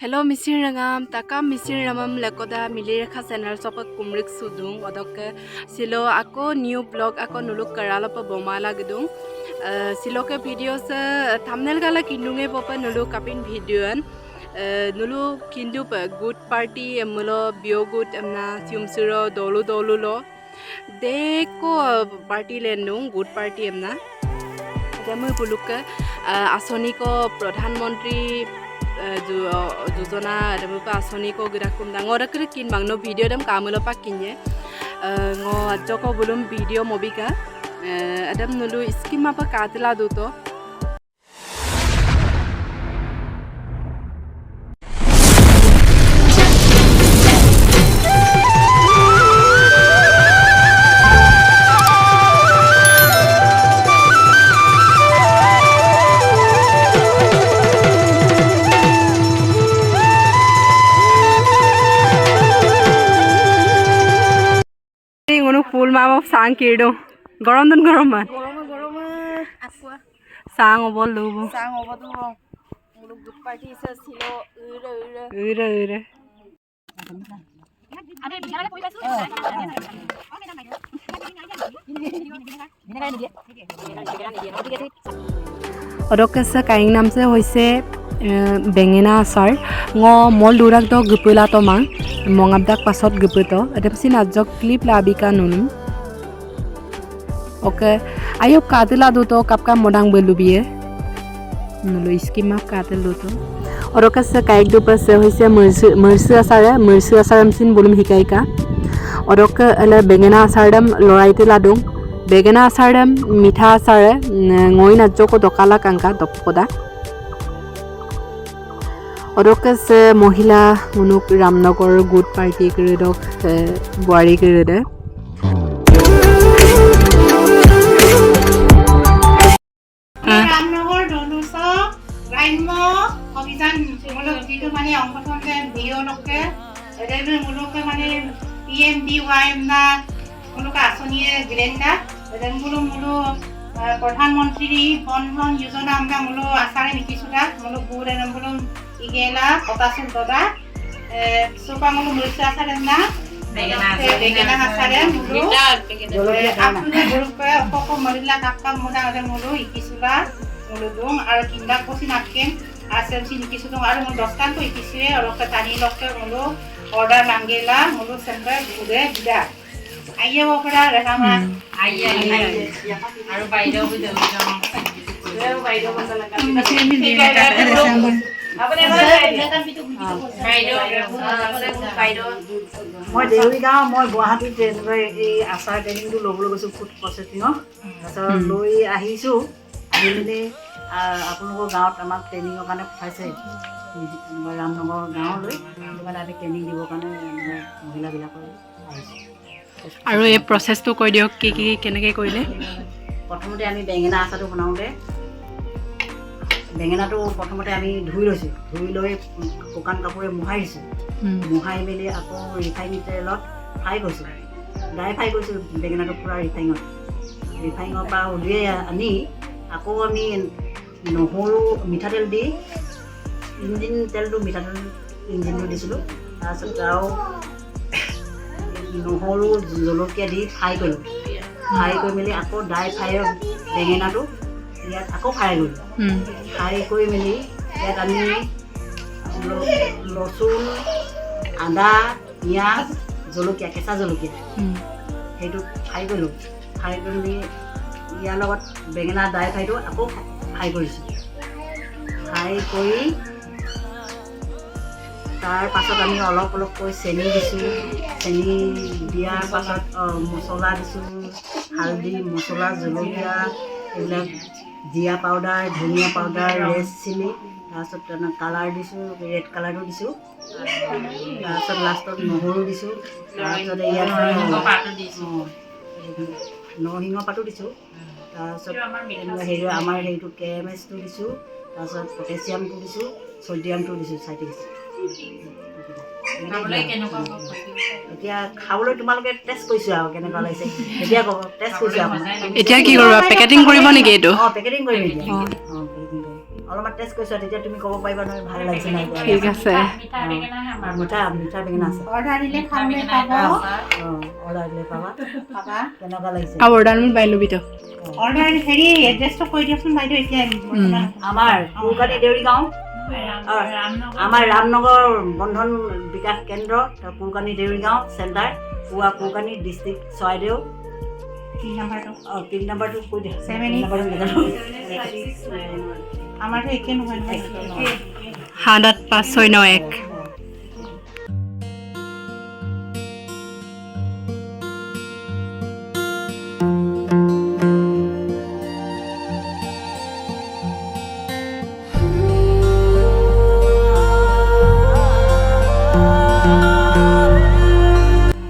Hello Misir Rangam, Taka Misir Ramam Lakoda, Milirka Channel Sopa Kumrik Sudung, Odoke, Silo Ako, new blog Ako Nuluk Karalapa Bomala Gudung, Siloke videos, thumbnail Gala Kindunge Popa Nulu Kapin Videoan, Nulu Kindupa, Good Party, Emulo, Biogut, Emna, Siumsuro, Dolu Dolulo, Deko Party Lendung, Good Party Emna. Jamu Puluka, Asoniko, Pradhan Montri. Jujona demu pa asoni ko gerakum dangor kre kin mangno video dam kamulo pakinye ngo joko bulum video mobika adam nulu skima pa katla duto ফুল মামা সাং কিড়ো গরম দিন গরম মান গরম আসুয়া সাং ওবল লব সাং ওবদু মুলুক গুড পার্টি ইসা ছিল উরে আরে বিহারে কই পাইছো অদকেসা কাইং নামসে হইছে বেঙেনা আচাৰ মল দুৰাক দ গপলা তমা মঙাবদাক পাছত গপতো এদমসি নাজক ক্লিপ লাবিকা নুনু ওকে আয়ো কাতলা দুতো কাপকা মডাং বেলুবিয়ে নুলো স্কিমা কাতল দুতো অৰকাসা কাইক দুপাছে হৈছে মৰসু আচাৰমসিন বুলুম হিকাইকা অৰক এলে বেঙেনা আচাৰদম লৰাইতে লাডুং বেঙেনা আচাৰদম মিঠা আচাৰে ngoi নাজকো দকালা কাংকা দপকদা অৰকাস মহিলা মনুক ৰামনগৰ গুড পাৰ্টি কৰিদক বুৱাৰী কৰিদে ৰামনগৰ দনুস ৰাইম অভিযান মূলক যিটো মানে অংশগ্ৰহণে ভিঅ'লকে এডেল মূলক মানে পিএমডিৱাই না মূলক আঁচনিয়ে গ্ৰেণ্ডা এডেল মূলক প্ৰধানমন্ত্ৰী বন্ধন যোজনা আমৰা মূলক আচাৰে মিটিছুলা মূলক বুৰ এডেল মূলক ইগেলা পটাসুল দদা সোপা মূলক মৰিচা আচাৰে না বেঙেনা আচাৰে মূলক আপুনি গ্ৰুপে অপক মহিলা কাপকা মোডা এডেল মূলক ইকিছুলা মূলক দং আৰু কিন্দা কচি নাটকেন আছেলছি নিকিছুলা আৰু মূলক 10 কান কই ইকিছুৱে আৰু তানি লকে মূলক অৰ্ডাৰ মাংগেলা মূলক চেণ্টাৰ বুৰে দিদা আইয়া বপৰা ৰেখামা আইয়া আৰু বাইদেউ বুঝে বাইদেউ বসলা মই দেউৰী গাঁও মই গুৱাহাটীত এই আচাৰ ট্ৰেইনিংটো ল'বলৈ গৈছোঁ ফুড প্ৰচেছিঙৰ তাৰপিছত লৈ আহিছোঁ আহি মেলি আপোনালোকৰ গাঁৱত আমাক ট্ৰেইনিঙৰ কাৰণে পঠাইছে ৰামনগৰ গাঁৱলৈ সেইটো কাৰণে আমি ট্ৰেইনিং দিবৰ কাৰণে মহিলাবিলাকৰ আহিছোঁ আৰু এই প্ৰচেছটো কৈ দিয়ক কি কি কেনেকৈ কৰিলে প্ৰথমতে আমি বেঙেনা আচাৰটো বনাওঁতে বেঙেনাটো প্ৰথমতে আমি ধুই লৈছোঁ ধুই লৈ শুকান কাপোৰে মোহাই দিছোঁ মোহাই মেলি আকৌ ৰিফাইন তেলত ফ্ৰাই কৰিছোঁ ড্ৰাই ফ্ৰাই কৰিছোঁ বেঙেনাটো পূৰা ৰিফাইনৰ পৰা উলিয়াই আনি আকৌ আমি নহৰু মিঠাতেল দি মিঠাতেল ইঞ্জিনটো দিছিলোঁ তাৰপিছত আৰু নহৰু জলকীয়া দি ফ্ৰাই কৰিলোঁ ফ্ৰাই কৰি মেলি আকৌ ড্ৰাই ফ্ৰাইৰ বেঙেনাটো ইয়াত আকৌ ফ্ৰাই কৰিলোঁ ফ্ৰাই কৰি মেলি ইয়াত আমি লচুন আদা পিঁয়াজ জলকীয়া কেঁচা জলকীয়া সেইটো ফ্ৰাই কৰিলোঁ ফ্ৰাই কৰি মেলি ইয়াৰ লগত বেঙেনা ড্ৰাই ফ্ৰাইটো আকৌ ফ্ৰাই কৰিছোঁ ফ্ৰাই কৰি তাৰ পাছত আমি অলপ অলপকৈ চেনি দিছোঁ চেনি দিয়াৰ পাছত মছলা দিছোঁ হালধি মছলা জলকীয়া এইবিলাক জিৰা পাউডাৰ ধনিয়া পাউডাৰ ৰেড চিলি তাৰপিছত কালাৰ দিছোঁ ৰেড কালাৰটো দিছোঁ তাৰপিছত লাষ্টত নহৰু দিছোঁ তাৰপিছত ইয়াত নৰসিংহ পাতো দিছোঁ তাৰপিছত আমাৰ হেৰিটো কেএমএছটো দিছোঁ তাৰপিছত পটেছিয়ামটো দিছোঁ ছডিয়ামটো দিছোঁ চাইটি দিছোঁ এতিয়া খাবলৈ তোমালোকে টেষ্ট কৰিছোঁ আৰু কেনেকুৱা লাগিছে এতিয়া ক'ব টেষ্ট কৰিছোঁ এতিয়া কি কৰিবা পেকেটিং কৰিব নেকি এইটো পেকেটিং কৰিম এতিয়া অলপমান টেষ্ট কৰিছোঁ তেতিয়া তুমি ক'ব পাৰিবা নহয় ভাল লাগিছে নাই ঠিক আছে মিঠা বেঙেনা আছে অৰ্ডাৰ দিলে খালে পাব অৰ্ডাৰ দিলে পাবা কেনেকুৱা লাগিছে আৰু অৰ্ডাৰ মোৰ পাই ল'বি তই অৰ্ডাৰ হেৰি এড্ৰেছটো কৈ দিয়কচোন বাইদেউ এতিয়া আমাৰ কুৰকানী দেউৰী গাঁও আমাৰ ৰামনগৰ বন্ধন বিকাশ কেন্দ্ৰ কুৰকানী দেউৰী গাঁও চেণ্টাৰ পুৱা কুৰকানী ডিষ্ট্ৰিক্ট চৰাইদেউ 3 নম্বৰটো 3 নম্বৰটো কৈ দিয়া 7 আমাৰতো একে নহয় 78561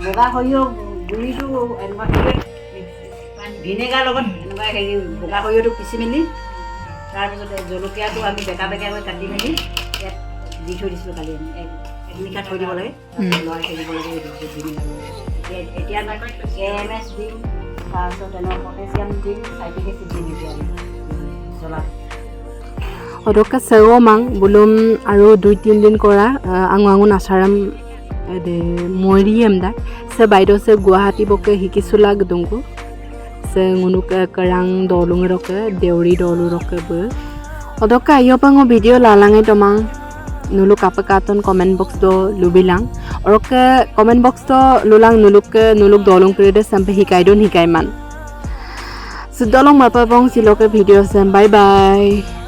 বগা সৰিয়হ গুড়িটো এনেকুৱা হেৰি ভিনেগাৰ লগত এনেকুৱা হেৰি বগা সৰিয়হটো পিচি মেলি তাৰপিছতে জলকীয়াটো আমি বেকা বেকাকৈ কাটি মেলি ইয়াত দি থৈ দিছিলোঁ কালি এক নিশা থৈ দিব লাগে লৰাই থৈ দিব লাগে ভিনেগাৰ এতিয়া KMS দিম তাৰপিছত এনেকুৱা পটেছিয়াম দিম চাইট্ৰিক এচিড দিম এতিয়া জ্বলা অদকা সেও মাং বুলুম আৰু 2-3 দিন কৰা আঙু নাচাৰাম মৰি এমদা সে বাইদেউ সে গুৱাহাটী বকে শিকিছোলা গদুংকু সে ngunuka karang dolung roke deuri dolu roke be odoka ayopang video lalangai tomang nulu kapakaton comment box do lubilang oroke comment box to lulang nuluk dolung krede sampe hikai don hikai man sudolong mapabong siloke video sem bye bye